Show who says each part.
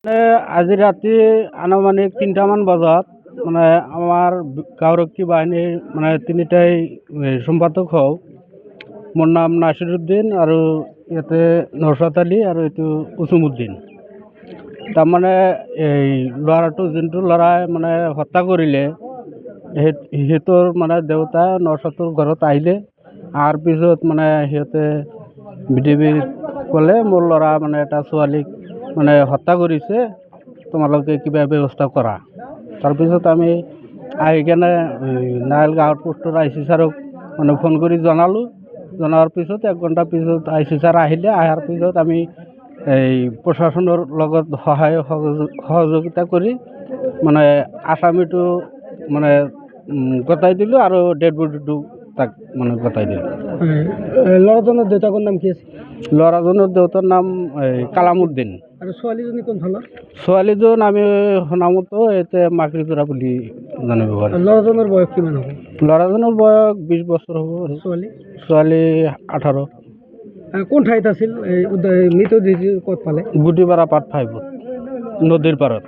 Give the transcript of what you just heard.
Speaker 1: আজি ৰাতি আনুমানিক ৩টামান বজাত আমাৰ গাঁওৰক্ষী বাহিনীৰ তিনিটাই সম্পাদক হওঁ। মোৰ নাম নাছিৰুদ্দিন আৰু ইয়াতে নৌচাদ আলী আৰু এইটো উছুমুদ্দিন। তাৰমানে এই ল'ৰাটো যোনটো ল'ৰাই হত্যা কৰিলে সিহঁতৰ দেউতা নৌচাদৰ ঘৰত আহিলে। অহাৰ পিছত সিহঁতে বিধি ক'লে মোৰ ল'ৰা এটা ছোৱালীক হত্যা কৰিছে, তোমালোকে কিবা ব্যৱস্থা কৰা। তাৰপিছত আমি আহি কেনে নাইল গাঁৱৰ পোষ্টৰ আই চি ছাৰক ফোন কৰি জনালোঁ। জনাৰ পিছত 1 ঘণ্টা পিছত আই চি ছাৰ আহিলে। অহাৰ পিছত আমি এই প্ৰশাসনৰ লগত সহযোগিতা কৰি আসামীটো গতাই দিলোঁ আৰু ডেড বডিটো তাক গতাই দিলোঁ।
Speaker 2: ল'ৰাজনৰ দেউতাকৰ নাম কি আছিল?
Speaker 1: ল'ৰাজনৰ দেউতাৰ নাম কালামুদ্দিন।
Speaker 2: আৰু ছোৱালীজনী কোন ফালৰ?
Speaker 1: ছোৱালীজন আমি শুনামতো এতিয়া মাকৰিজোৰা বুলি জানিব পাৰোঁ।
Speaker 2: ল'ৰাজনৰ বয়স কিমান হ'ব?
Speaker 1: ল'ৰাজনৰ বয়স 20 বছৰ হ'ব। ছোৱালী 18।
Speaker 2: কোন ঠাইত আছিল? মৃতদেহ ক'ত পালে?
Speaker 1: গুটিপাৰা পাৰ্ট 5 নদীৰ পাৰত।